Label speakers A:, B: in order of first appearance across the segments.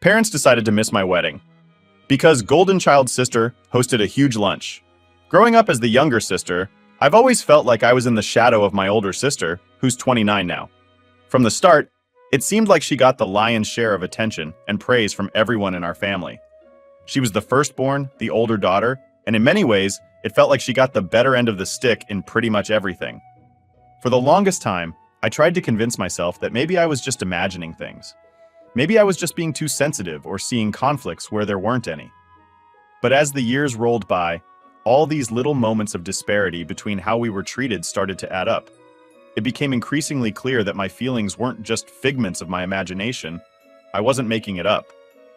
A: Parents decided to miss my wedding because Golden Child's sister hosted a huge lunch. Growing up as the younger sister, I've always felt like I was in the shadow of my older sister, who's 29 now. From the start, it seemed like she got the lion's share of attention and praise from everyone in our family. She was the firstborn, the older daughter, and in many ways, it felt like she got the better end of the stick in pretty much everything. For the longest time, I tried to convince myself that maybe I was just imagining things. Maybe I was just being too sensitive or seeing conflicts where there weren't any. But as the years rolled by, all these little moments of disparity between how we were treated started to add up. It became increasingly clear that my feelings weren't just figments of my imagination. I wasn't making it up.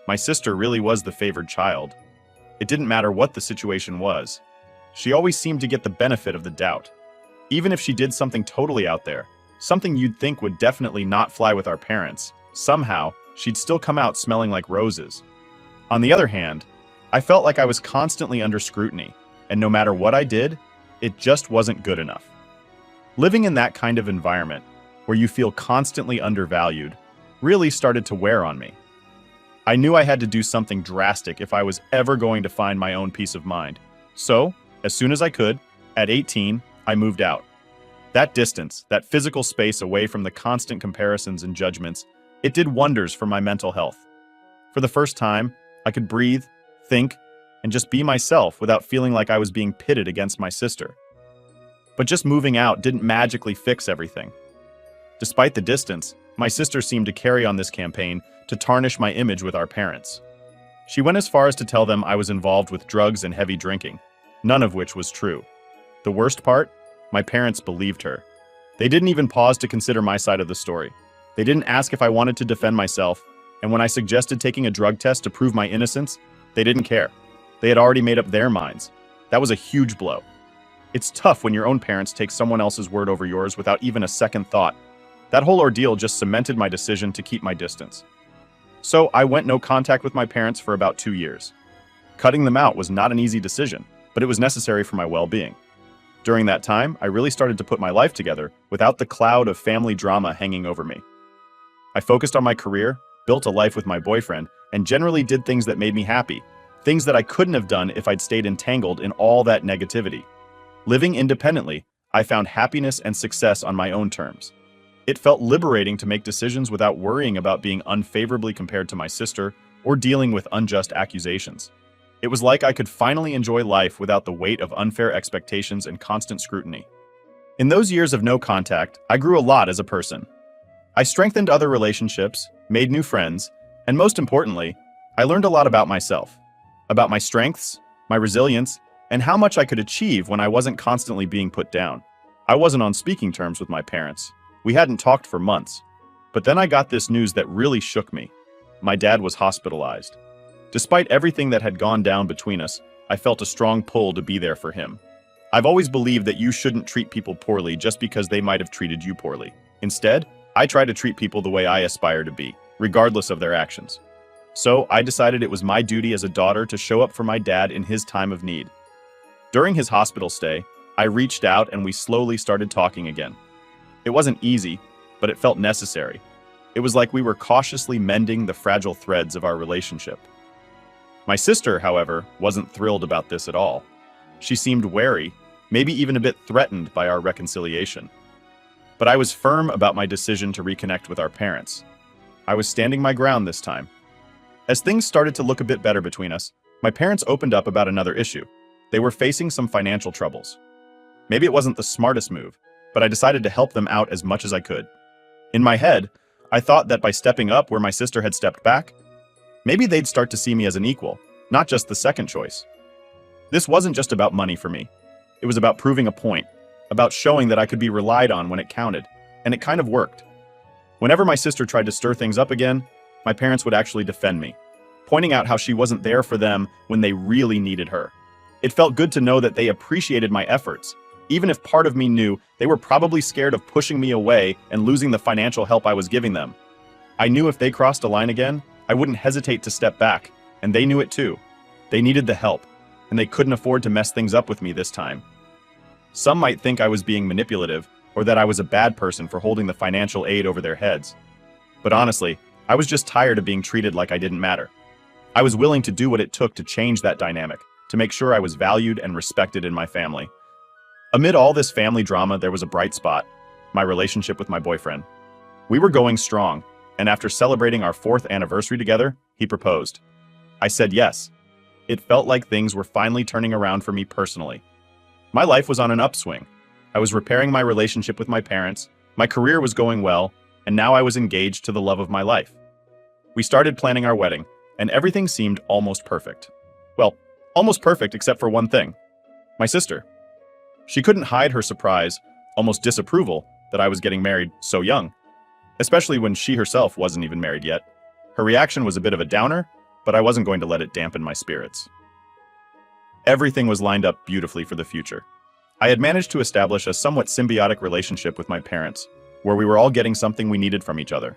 A: My sister really was the favored child. It didn't matter what the situation was. She always seemed to get the benefit of the doubt. Even if she did something totally out there, something you'd think would definitely not fly with our parents, somehow, she'd still come out smelling like roses. On the other hand, I felt like I was constantly under scrutiny, and no matter what I did, it just wasn't good enough. Living in that kind of environment, where you feel constantly undervalued, really started to wear on me. I knew I had to do something drastic if I was ever going to find my own peace of mind. So, as soon as I could, at 18, I moved out. That distance, that physical space away from the constant comparisons and judgments, it did wonders for my mental health. For the first time, I could breathe, think, and just be myself without feeling like I was being pitted against my sister. But just moving out didn't magically fix everything. Despite the distance, my sister seemed to carry on this campaign to tarnish my image with our parents. She went as far as to tell them I was involved with drugs and heavy drinking, none of which was true. The worst part? My parents believed her. They didn't even pause to consider my side of the story. They didn't ask if I wanted to defend myself, and when I suggested taking a drug test to prove my innocence, they didn't care. They had already made up their minds. That was a huge blow. It's tough when your own parents take someone else's word over yours without even a second thought. That whole ordeal just cemented my decision to keep my distance. So I went no contact with my parents for about 2 years. Cutting them out was not an easy decision, but it was necessary for my well-being. During that time, I really started to put my life together without the cloud of family drama hanging over me. I focused on my career, built a life with my boyfriend, and generally did things that made me happy, things that I couldn't have done if I'd stayed entangled in all that negativity. Living independently, I found happiness and success on my own terms. It felt liberating to make decisions without worrying about being unfavorably compared to my sister or dealing with unjust accusations. It was like I could finally enjoy life without the weight of unfair expectations and constant scrutiny. In those years of no contact, I grew a lot as a person. I strengthened other relationships, made new friends, and most importantly, I learned a lot about myself, about my strengths, my resilience, and how much I could achieve when I wasn't constantly being put down. I wasn't on speaking terms with my parents. We hadn't talked for months. But then I got this news that really shook me. My dad was hospitalized. Despite everything that had gone down between us, I felt a strong pull to be there for him. I've always believed that you shouldn't treat people poorly just because they might have treated you poorly. Instead, I try to treat people the way I aspire to be, regardless of their actions. So I decided it was my duty as a daughter to show up for my dad in his time of need. During his hospital stay, I reached out and we slowly started talking again. It wasn't easy, but it felt necessary. It was like we were cautiously mending the fragile threads of our relationship. My sister, however, wasn't thrilled about this at all. She seemed wary, maybe even a bit threatened by our reconciliation. But I was firm about my decision to reconnect with our parents. I was standing my ground this time. As things started to look a bit better between us, my parents opened up about another issue. They were facing some financial troubles. Maybe it wasn't the smartest move, but I decided to help them out as much as I could. In my head, I thought that by stepping up where my sister had stepped back, maybe they'd start to see me as an equal, not just the second choice. This wasn't just about money for me. It was about proving a point, about showing that I could be relied on when it counted, and it kind of worked. Whenever my sister tried to stir things up again, my parents would actually defend me, pointing out how she wasn't there for them when they really needed her. It felt good to know that they appreciated my efforts, even if part of me knew they were probably scared of pushing me away and losing the financial help I was giving them. I knew if they crossed a line again, I wouldn't hesitate to step back, and they knew it too. They needed the help, and they couldn't afford to mess things up with me this time. Some might think I was being manipulative, or that I was a bad person for holding the financial aid over their heads. But honestly, I was just tired of being treated like I didn't matter. I was willing to do what it took to change that dynamic, to make sure I was valued and respected in my family. Amid all this family drama, there was a bright spot: my relationship with my boyfriend. We were going strong, and after celebrating our 4th anniversary together, he proposed. I said yes. It felt like things were finally turning around for me personally. My life was on an upswing. I was repairing my relationship with my parents, my career was going well, and now I was engaged to the love of my life. We started planning our wedding, and everything seemed almost perfect. Well, almost perfect except for one thing: my sister. She couldn't hide her surprise, almost disapproval, that I was getting married so young, especially when she herself wasn't even married yet. Her reaction was a bit of a downer, but I wasn't going to let it dampen my spirits. Everything was lined up beautifully for the future. I had managed to establish a somewhat symbiotic relationship with my parents, where we were all getting something we needed from each other.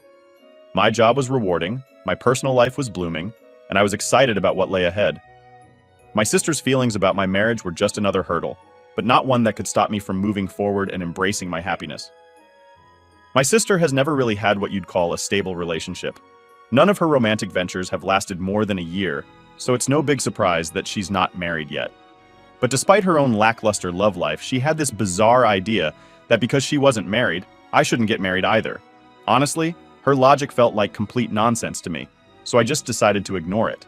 A: My job was rewarding, my personal life was blooming, and I was excited about what lay ahead. My sister's feelings about my marriage were just another hurdle, but not one that could stop me from moving forward and embracing my happiness. My sister has never really had what you'd call a stable relationship. None of her romantic ventures have lasted more than a year, so it's no big surprise that she's not married yet. But despite her own lackluster love life, she had this bizarre idea that because she wasn't married, I shouldn't get married either. Honestly, her logic felt like complete nonsense to me, so I just decided to ignore it.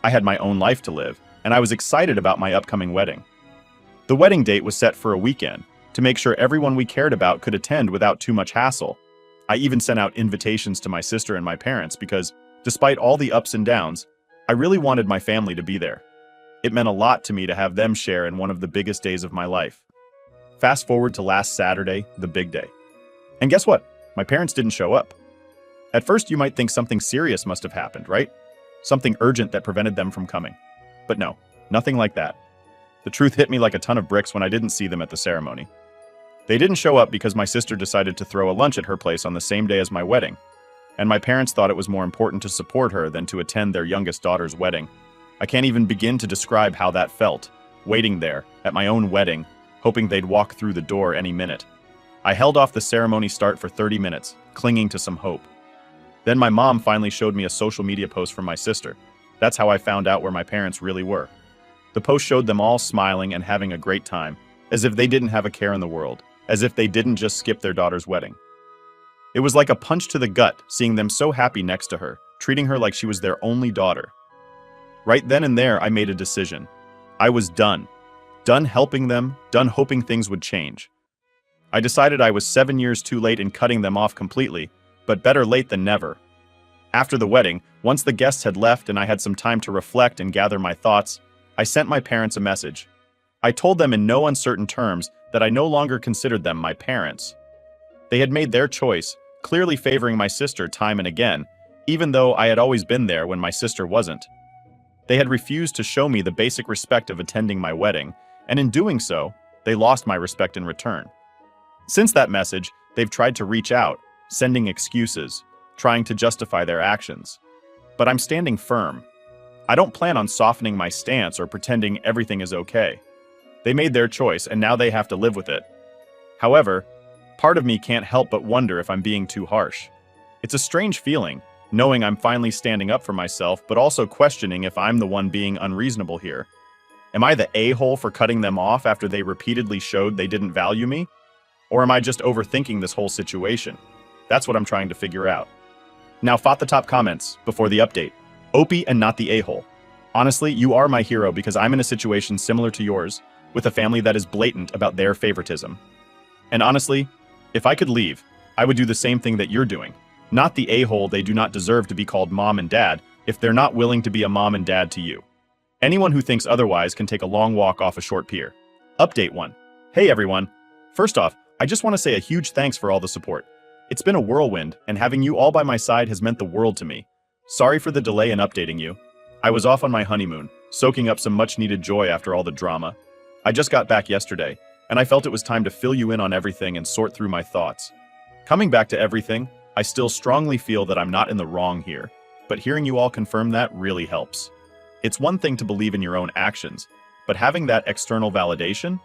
A: I had my own life to live, and I was excited about my upcoming wedding. The wedding date was set for a weekend, to make sure everyone we cared about could attend without too much hassle. I even sent out invitations to my sister and my parents because, despite all the ups and downs, I really wanted my family to be there. It meant a lot to me to have them share in one of the biggest days of my life. Fast forward to last Saturday, the big day. And guess what? My parents didn't show up. At first, you might think something serious must have happened, right? Something urgent that prevented them from coming. But no, nothing like that. The truth hit me like a ton of bricks when I didn't see them at the ceremony. They didn't show up because my sister decided to throw a lunch at her place on the same day as my wedding, and my parents thought it was more important to support her than to attend their youngest daughter's wedding. I can't even begin to describe how that felt, waiting there, at my own wedding, hoping they'd walk through the door any minute. I held off the ceremony start for 30 minutes, clinging to some hope. Then my mom finally showed me a social media post from my sister. That's how I found out where my parents really were. The post showed them all smiling and having a great time, as if they didn't have a care in the world, as if they didn't just skip their daughter's wedding. It was like a punch to the gut, seeing them so happy next to her, treating her like she was their only daughter. Right then and there, I made a decision. I was done. Done helping them, done hoping things would change. I decided I was 7 years too late in cutting them off completely, but better late than never. After the wedding, once the guests had left and I had some time to reflect and gather my thoughts, I sent my parents a message. I told them in no uncertain terms that I no longer considered them my parents. They had made their choice, clearly favoring my sister time and again, even though I had always been there when my sister wasn't. They had refused to show me the basic respect of attending my wedding, and in doing so, they lost my respect in return. Since that message, they've tried to reach out, sending excuses, trying to justify their actions. But I'm standing firm. I don't plan on softening my stance or pretending everything is okay. They made their choice, and now they have to live with it. However, part of me can't help but wonder if I'm being too harsh. It's a strange feeling, knowing I'm finally standing up for myself, but also questioning if I'm the one being unreasonable here. Am I the a-hole for cutting them off after they repeatedly showed they didn't value me? Or am I just overthinking this whole situation? That's what I'm trying to figure out. Now, fought the top comments before the update. Opie and not the a-hole. Honestly, you are my hero because I'm in a situation similar to yours, with a family that is blatant about their favoritism. And honestly, if I could leave, I would do the same thing that you're doing. Not the a-hole they do not deserve to be called mom and dad if they're not willing to be a mom and dad to you. Anyone who thinks otherwise can take a long walk off a short pier. Update 1. Hey everyone. First off, I just want to say a huge thanks for all the support. It's been a whirlwind, and having you all by my side has meant the world to me. Sorry for the delay in updating you. I was off on my honeymoon, soaking up some much-needed joy after all the drama. I just got back yesterday, and I felt it was time to fill you in on everything and sort through my thoughts. Coming back to everything, I still strongly feel that I'm not in the wrong here, but hearing you all confirm that really helps. It's one thing to believe in your own actions, but having that external validation,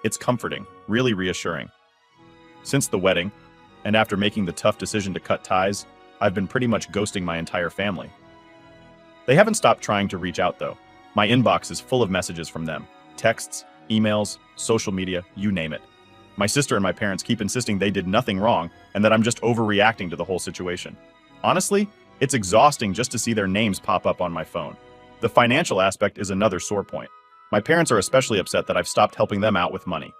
A: it's comforting, really reassuring. Since the wedding, and after making the tough decision to cut ties, I've been pretty much ghosting my entire family. They haven't stopped trying to reach out, though. My inbox is full of messages from them. Texts, emails, social media, you name it. My sister and my parents keep insisting they did nothing wrong and that I'm just overreacting to the whole situation. Honestly, it's exhausting just to see their names pop up on my phone. The financial aspect is another sore point. My parents are especially upset that I've stopped helping them out with money.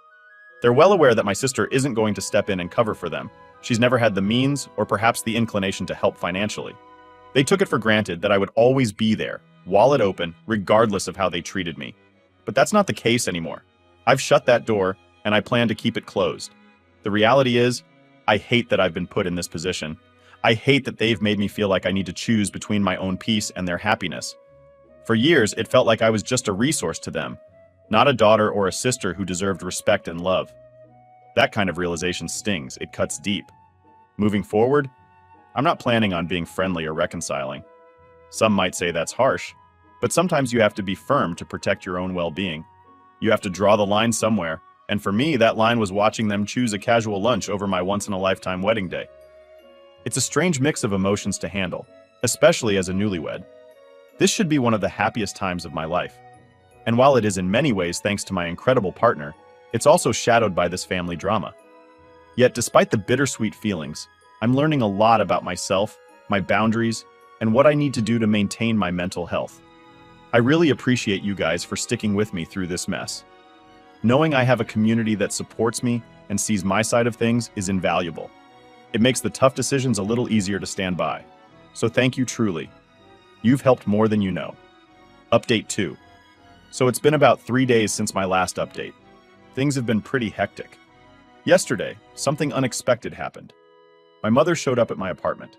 A: They're well aware that my sister isn't going to step in and cover for them. She's never had the means or perhaps the inclination to help financially. They took it for granted that I would always be there, wallet open, regardless of how they treated me. But that's not the case anymore. I've shut that door, and I plan to keep it closed. The reality is, I hate that I've been put in this position. I hate that they've made me feel like I need to choose between my own peace and their happiness. For years, it felt like I was just a resource to them, not a daughter or a sister who deserved respect and love. That kind of realization stings. It cuts deep. Moving forward, I'm not planning on being friendly or reconciling. Some might say that's harsh, but sometimes you have to be firm to protect your own well-being. You have to draw the line somewhere, and for me, that line was watching them choose a casual lunch over my once-in-a-lifetime wedding day. It's a strange mix of emotions to handle, especially as a newlywed. This should be one of the happiest times of my life. And while it is in many ways thanks to my incredible partner, it's also shadowed by this family drama. Yet despite the bittersweet feelings, I'm learning a lot about myself, my boundaries, and what I need to do to maintain my mental health. I really appreciate you guys for sticking with me through this mess. Knowing I have a community that supports me and sees my side of things is invaluable. It makes the tough decisions a little easier to stand by. So thank you truly. You've helped more than you know. Update 2. So it's been about 3 days since my last update. Things have been pretty hectic. Yesterday, something unexpected happened. My mother showed up at my apartment.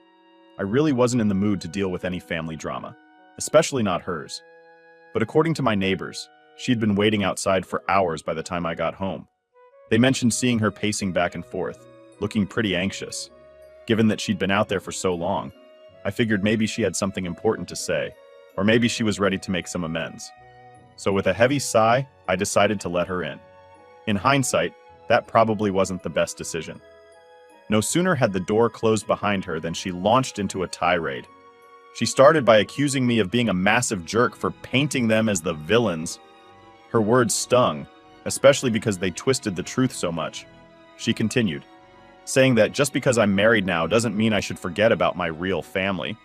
A: I really wasn't in the mood to deal with any family drama, especially not hers. But according to my neighbors, she'd been waiting outside for hours by the time I got home. They mentioned seeing her pacing back and forth, looking pretty anxious. Given that she'd been out there for so long, I figured maybe she had something important to say, or maybe she was ready to make some amends. So with a heavy sigh, I decided to let her in. In hindsight, that probably wasn't the best decision. No sooner had the door closed behind her than she launched into a tirade. She started by accusing me of being a massive jerk for painting them as the villains. Her words stung, especially because they twisted the truth so much. She continued, saying that just because I'm married now doesn't mean I should forget about my real family.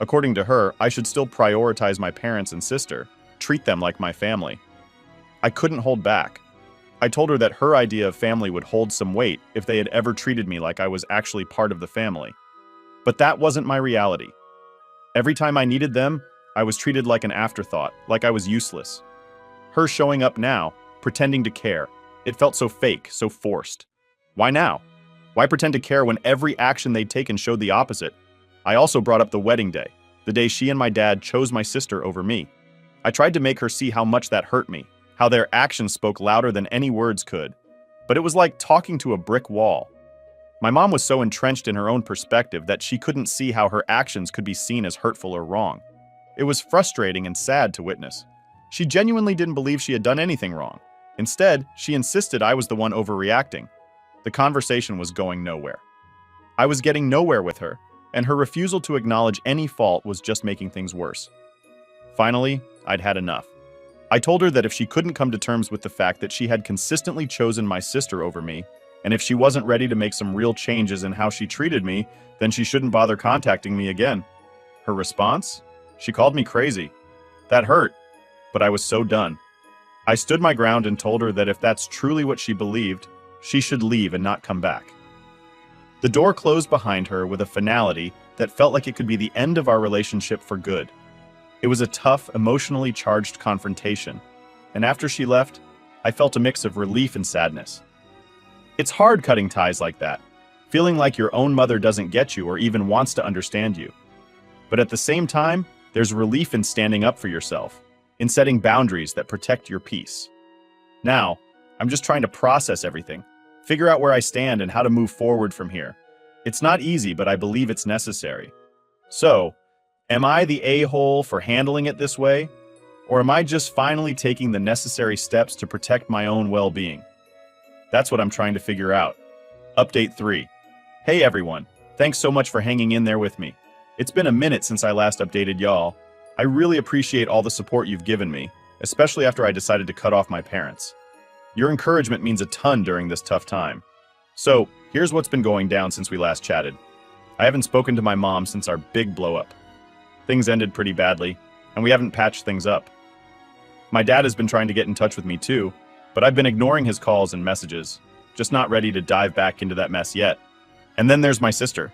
A: According to her, I should still prioritize my parents and sister, treat them like my family. I couldn't hold back. I told her that her idea of family would hold some weight if they had ever treated me like I was actually part of the family. But that wasn't my reality. Every time I needed them, I was treated like an afterthought, like I was useless. Her showing up now, pretending to care, it felt so fake, so forced. Why now? Why pretend to care when every action they'd taken showed the opposite? I also brought up the wedding day, the day she and my dad chose my sister over me. I tried to make her see how much that hurt me, how their actions spoke louder than any words could. But it was like talking to a brick wall. My mom was so entrenched in her own perspective that she couldn't see how her actions could be seen as hurtful or wrong. It was frustrating and sad to witness. She genuinely didn't believe she had done anything wrong. Instead, she insisted I was the one overreacting. The conversation was going nowhere. I was getting nowhere with her, and her refusal to acknowledge any fault was just making things worse. Finally, I'd had enough. I told her that if she couldn't come to terms with the fact that she had consistently chosen my sister over me, and if she wasn't ready to make some real changes in how she treated me, then she shouldn't bother contacting me again. Her response? She called me crazy. That hurt, but I was so done. I stood my ground and told her that if that's truly what she believed, she should leave and not come back. The door closed behind her with a finality that felt like it could be the end of our relationship for good. It was a tough, emotionally charged confrontation, and after she left, I felt a mix of relief and sadness. It's hard cutting ties like that, feeling like your own mother doesn't get you or even wants to understand you. But at the same time, there's relief in standing up for yourself, in setting boundaries that protect your peace. Now, I'm just trying to process everything, figure out where I stand and how to move forward from here. It's not easy, but I believe it's necessary. So, am I the a-hole for handling it this way? Or am I just finally taking the necessary steps to protect my own well-being? That's what I'm trying to figure out. Update 3. Hey everyone, Thanks so much for hanging in there with me. It's been a minute since I last updated y'all. I really appreciate all the support you've given me, especially after I decided to cut off my parents. Your encouragement means a ton during this tough time. So, here's what's been going down since we last chatted. I haven't spoken to my mom since our big blow-up. Things ended pretty badly, and we haven't patched things up. My dad has been trying to get in touch with me too, but I've been ignoring his calls and messages, just not ready to dive back into that mess yet. And then there's my sister.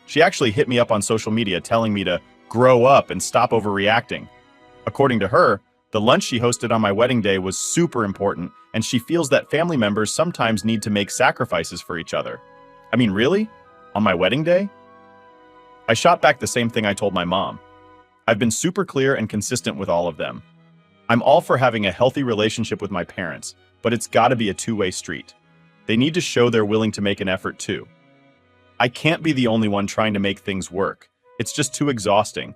A: She actually hit me up on social media telling me to grow up and stop overreacting. According to her, the lunch she hosted on my wedding day was super important, and she feels that family members sometimes need to make sacrifices for each other. I mean, really? On my wedding day? I shot back the same thing I told my mom. I've been super clear and consistent with all of them. I'm all for having a healthy relationship with my parents, but it's gotta be a two-way street. They need to show they're willing to make an effort too. I can't be the only one trying to make things work. It's just too exhausting.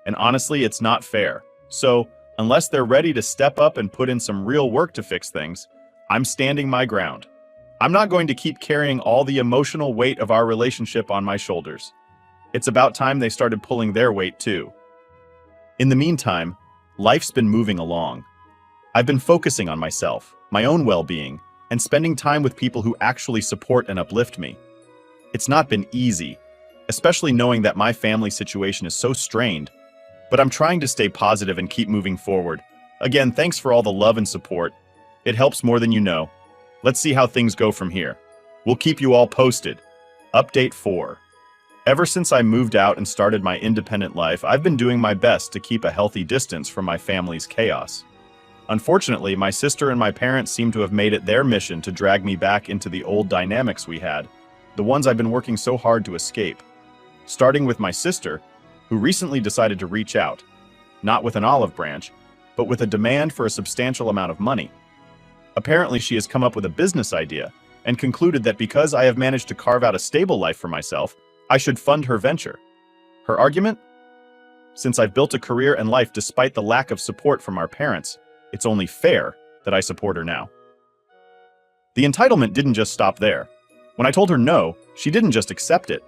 A: And honestly, it's not fair. So, unless they're ready to step up and put in some real work to fix things, I'm standing my ground. I'm not going to keep carrying all the emotional weight of our relationship on my shoulders. It's about time they started pulling their weight too. In the meantime, life's been moving along. I've been focusing on myself, my own well-being, and spending time with people who actually support and uplift me. It's not been easy, especially knowing that my family situation is so strained, but I'm trying to stay positive and keep moving forward. Again, thanks for all the love and support. It helps more than you know. Let's see how things go from here. We'll keep you all posted. Update 4. Ever since I moved out and started my independent life, I've been doing my best to keep a healthy distance from my family's chaos. Unfortunately, my sister and my parents seem to have made it their mission to drag me back into the old dynamics we had, the ones I've been working so hard to escape. Starting with my sister, who recently decided to reach out, not with an olive branch, but with a demand for a substantial amount of money. Apparently, she has come up with a business idea and concluded that because I have managed to carve out a stable life for myself, I should fund her venture. Her argument? Since I've built a career and life despite the lack of support from our parents, it's only fair that I support her now. The entitlement didn't just stop there. When I told her no, she didn't just accept it.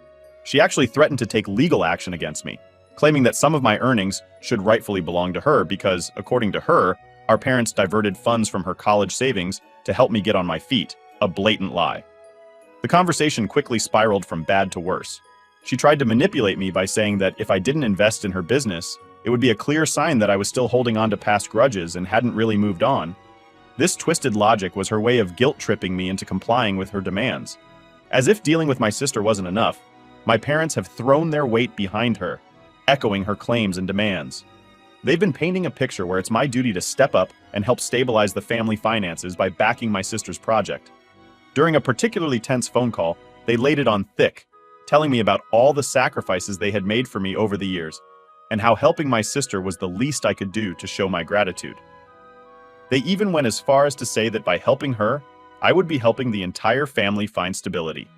A: She actually threatened to take legal action against me, claiming that some of my earnings should rightfully belong to her because, according to her, our parents diverted funds from her college savings to help me get on my feet, a blatant lie. The conversation quickly spiraled from bad to worse. She tried to manipulate me by saying that if I didn't invest in her business, it would be a clear sign that I was still holding on to past grudges and hadn't really moved on. This twisted logic was her way of guilt-tripping me into complying with her demands. As if dealing with my sister wasn't enough, my parents have thrown their weight behind her, echoing her claims and demands. They've been painting a picture where it's my duty to step up and help stabilize the family finances by backing my sister's project. During a particularly tense phone call, they laid it on thick, telling me about all the sacrifices they had made for me over the years, and how helping my sister was the least I could do to show my gratitude. They even went as far as to say that by helping her, I would be helping the entire family find stability.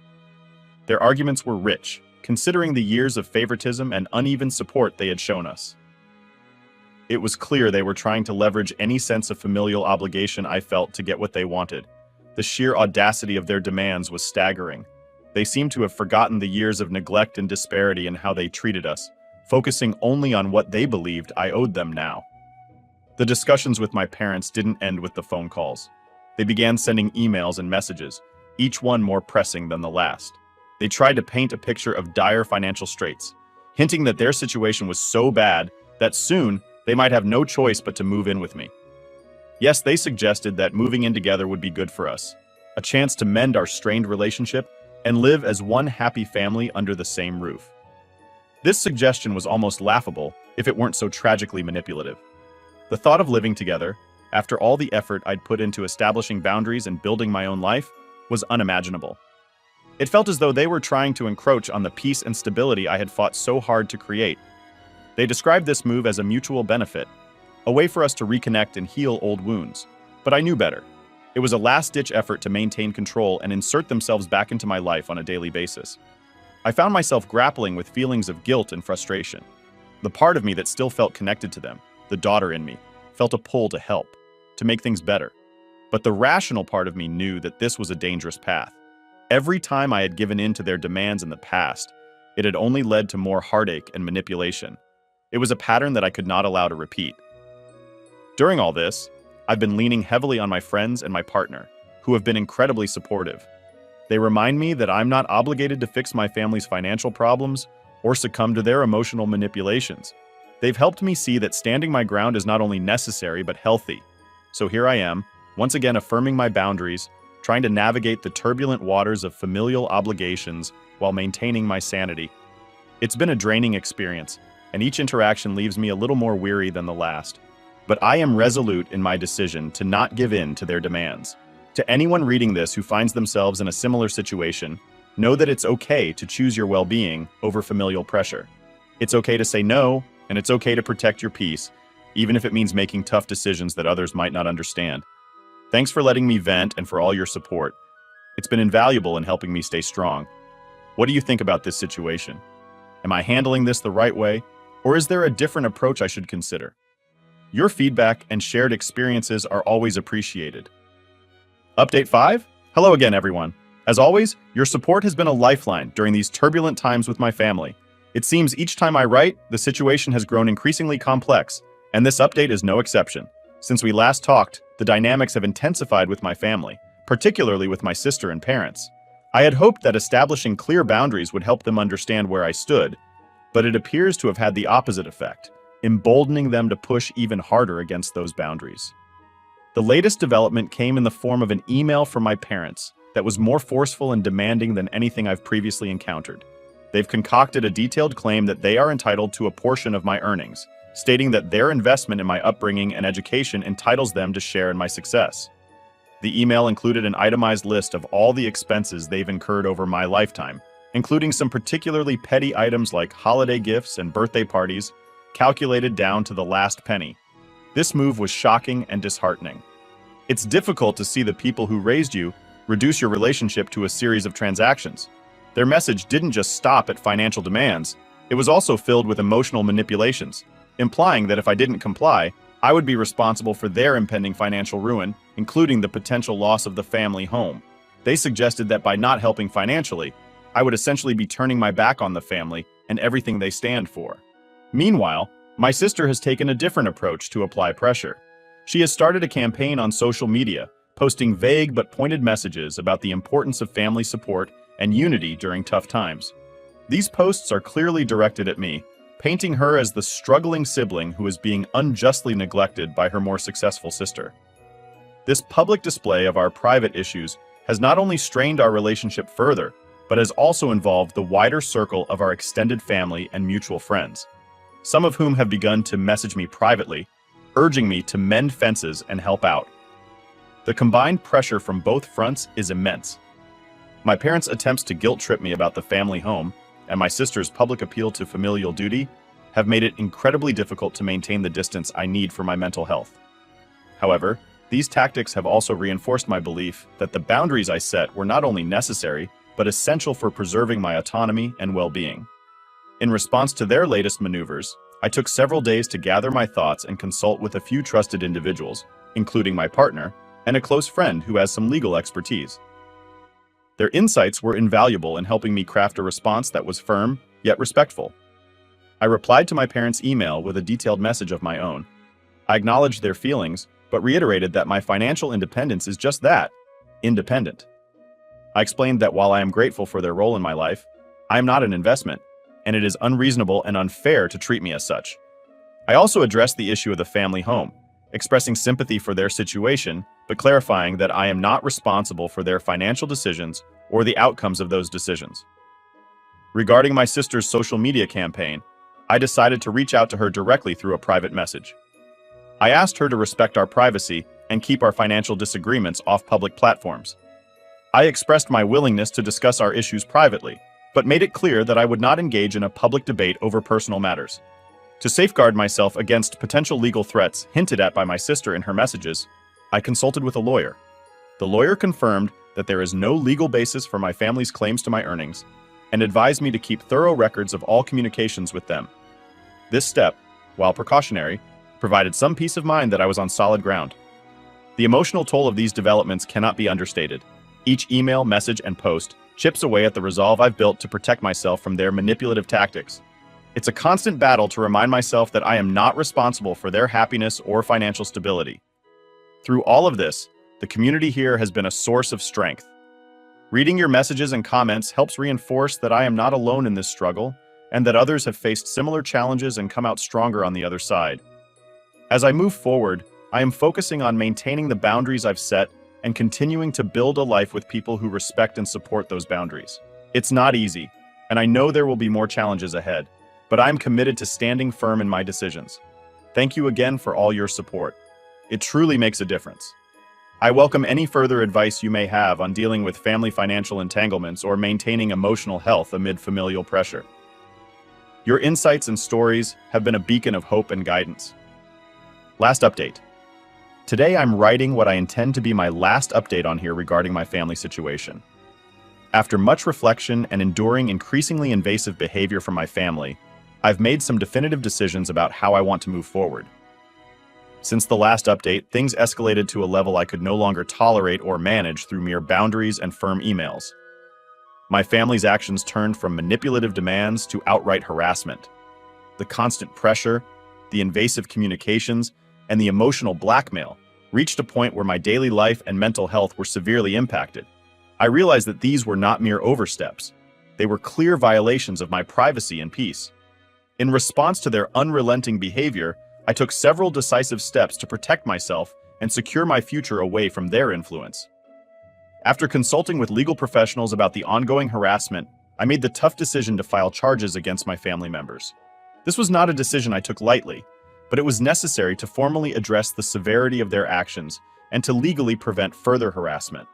A: Their arguments were rich, considering the years of favoritism and uneven support they had shown us. It was clear they were trying to leverage any sense of familial obligation I felt to get what they wanted. The sheer audacity of their demands was staggering. They seemed to have forgotten the years of neglect and disparity in how they treated us, focusing only on what they believed I owed them now. The discussions with my parents didn't end with the phone calls. They began sending emails and messages, each one more pressing than the last. They tried to paint a picture of dire financial straits, hinting that their situation was so bad that soon they might have no choice but to move in with me. Yes, they suggested that moving in together would be good for us, a chance to mend our strained relationship and live as one happy family under the same roof. This suggestion was almost laughable if it weren't so tragically manipulative. The thought of living together, after all the effort I'd put into establishing boundaries and building my own life, was unimaginable. It felt as though they were trying to encroach on the peace and stability I had fought so hard to create. They described this move as a mutual benefit, a way for us to reconnect and heal old wounds. But I knew better. It was a last-ditch effort to maintain control and insert themselves back into my life on a daily basis. I found myself grappling with feelings of guilt and frustration. The part of me that still felt connected to them, the daughter in me, felt a pull to help, to make things better. But the rational part of me knew that this was a dangerous path. Every time I had given in to their demands in the past, It had only led to more heartache and manipulation. It was a pattern that I could not allow to repeat. During all this, I've been leaning heavily on my friends and my partner, who have been incredibly supportive. They remind me that I'm not obligated to fix my family's financial problems or succumb to their emotional manipulations. They've helped me see that standing my ground is not only necessary but healthy. So here I am, once again affirming my boundaries, trying to navigate the turbulent waters of familial obligations while maintaining my sanity. It's been a draining experience, and each interaction leaves me a little more weary than the last. But I am resolute in my decision to not give in to their demands. To anyone reading this who finds themselves in a similar situation, know that it's okay to choose your well-being over familial pressure. It's okay to say no, and it's okay to protect your peace, even if it means making tough decisions that others might not understand. Thanks for letting me vent and for all your support. It's been invaluable in helping me stay strong. What do you think about this situation? Am I handling this the right way, or is there a different approach I should consider? Your feedback and shared experiences are always appreciated. Update 5? Hello again, everyone. As always, your support has been a lifeline during these turbulent times with my family. It seems each time I write, the situation has grown increasingly complex, and this update is no exception. Since we last talked, the dynamics have intensified with my family, particularly with my sister and parents. I had hoped that establishing clear boundaries would help them understand where I stood, but it appears to have had the opposite effect, emboldening them to push even harder against those boundaries. The latest development came in the form of an email from my parents that was more forceful and demanding than anything I've previously encountered. They've concocted a detailed claim that they are entitled to a portion of my earnings, stating that their investment in my upbringing and education entitles them to share in my success. The email included an itemized list of all the expenses they've incurred over my lifetime, including some particularly petty items like holiday gifts and birthday parties, calculated down to the last penny. This move was shocking and disheartening. It's difficult to see the people who raised you reduce your relationship to a series of transactions. Their message didn't just stop at financial demands, it was also filled with emotional manipulations, implying that if I didn't comply, I would be responsible for their impending financial ruin, including the potential loss of the family home. They suggested that by not helping financially, I would essentially be turning my back on the family and everything they stand for. Meanwhile, my sister has taken a different approach to apply pressure. She has started a campaign on social media, posting vague but pointed messages about the importance of family support and unity during tough times. These posts are clearly directed at me, painting her as the struggling sibling who is being unjustly neglected by her more successful sister. This public display of our private issues has not only strained our relationship further, but has also involved the wider circle of our extended family and mutual friends, some of whom have begun to message me privately, urging me to mend fences and help out. The combined pressure from both fronts is immense. My parents' attempts to guilt-trip me about the family home and my sister's public appeal to familial duty have made it incredibly difficult to maintain the distance I need for my mental health. However, these tactics have also reinforced my belief that the boundaries I set were not only necessary, but essential for preserving my autonomy and well-being. In response to their latest maneuvers, I took several days to gather my thoughts and consult with a few trusted individuals, including my partner and a close friend who has some legal expertise. Their insights were invaluable in helping me craft a response that was firm, yet respectful. I replied to my parents' email with a detailed message of my own. I acknowledged their feelings, but reiterated that my financial independence is just that, independent. I explained that while I am grateful for their role in my life, I am not an investment, and it is unreasonable and unfair to treat me as such. I also addressed the issue of the family home, expressing sympathy for their situation, but clarifying that I am not responsible for their financial decisions or the outcomes of those decisions. Regarding my sister's social media campaign, I decided to reach out to her directly through a private message. I asked her to respect our privacy and keep our financial disagreements off public platforms. I expressed my willingness to discuss our issues privately, but made it clear that I would not engage in a public debate over personal matters. To safeguard myself against potential legal threats hinted at by my sister in her messages, I consulted with a lawyer. The lawyer confirmed that there is no legal basis for my family's claims to my earnings and advised me to keep thorough records of all communications with them. This step, while precautionary, provided some peace of mind that I was on solid ground. The emotional toll of these developments cannot be understated. Each email, message, and post chips away at the resolve I've built to protect myself from their manipulative tactics. It's a constant battle to remind myself that I am not responsible for their happiness or financial stability. Through all of this, the community here has been a source of strength. Reading your messages and comments helps reinforce that I am not alone in this struggle and that others have faced similar challenges and come out stronger on the other side. As I move forward, I am focusing on maintaining the boundaries I've set and continuing to build a life with people who respect and support those boundaries. It's not easy, and I know there will be more challenges ahead, but I'm committed to standing firm in my decisions. Thank you again for all your support. It truly makes a difference. I welcome any further advice you may have on dealing with family financial entanglements or maintaining emotional health amid familial pressure. Your insights and stories have been a beacon of hope and guidance. Last update. Today I'm writing what I intend to be my last update on here regarding my family situation. After much reflection and enduring increasingly invasive behavior from my family, I've made some definitive decisions about how I want to move forward. Since the last update, things escalated to a level I could no longer tolerate or manage through mere boundaries and firm emails. My family's actions turned from manipulative demands to outright harassment. The constant pressure, the invasive communications, and the emotional blackmail reached a point where my daily life and mental health were severely impacted. I realized that these were not mere oversteps. They were clear violations of my privacy and peace. In response to their unrelenting behavior, I took several decisive steps to protect myself and secure my future away from their influence. After consulting with legal professionals about the ongoing harassment, I made the tough decision to file charges against my family members. This was not a decision I took lightly, but it was necessary to formally address the severity of their actions and to legally prevent further harassment.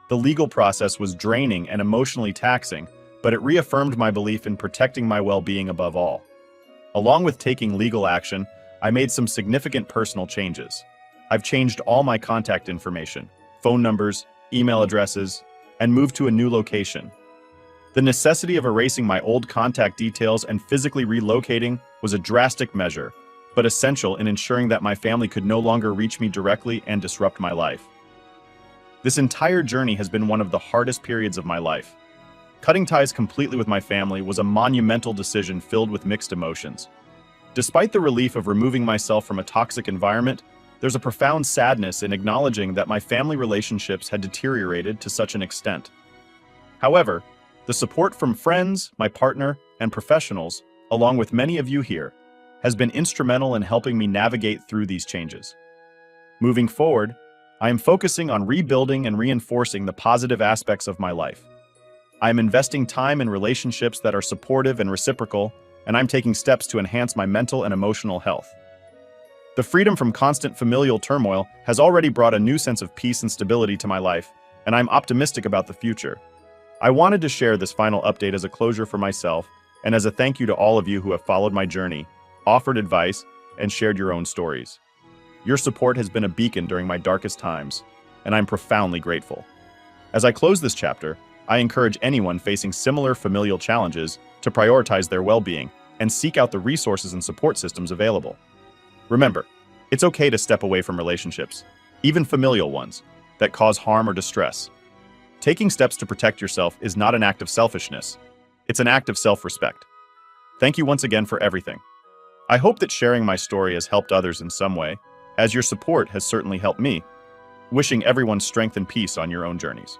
A: The legal process was draining and emotionally taxing, but it reaffirmed my belief in protecting my well-being above all. Along with taking legal action, I made some significant personal changes. I've changed all my contact information, phone numbers, email addresses, and moved to a new location. The necessity of erasing my old contact details and physically relocating was a drastic measure, but essential in ensuring that my family could no longer reach me directly and disrupt my life. This entire journey has been one of the hardest periods of my life. Cutting ties completely with my family was a monumental decision filled with mixed emotions. Despite the relief of removing myself from a toxic environment, there's a profound sadness in acknowledging that my family relationships had deteriorated to such an extent. However, the support from friends, my partner, and professionals, along with many of you here, has been instrumental in helping me navigate through these changes. Moving forward, I am focusing on rebuilding and reinforcing the positive aspects of my life. I am investing time in relationships that are supportive and reciprocal, and I'm taking steps to enhance my mental and emotional health. The freedom from constant familial turmoil has already brought a new sense of peace and stability to my life, and I'm optimistic about the future. I wanted to share this final update as a closure for myself and as a thank you to all of you who have followed my journey, offered advice, and shared your own stories. Your support has been a beacon during my darkest times, and I'm profoundly grateful. As I close this chapter, I encourage anyone facing similar familial challenges to prioritize their well-being and seek out the resources and support systems available. Remember, it's okay to step away from relationships, even familial ones, that cause harm or distress. Taking steps to protect yourself is not an act of selfishness. It's an act of self-respect. Thank you once again for everything. I hope that sharing my story has helped others in some way, as your support has certainly helped me. Wishing everyone strength and peace on your own journeys.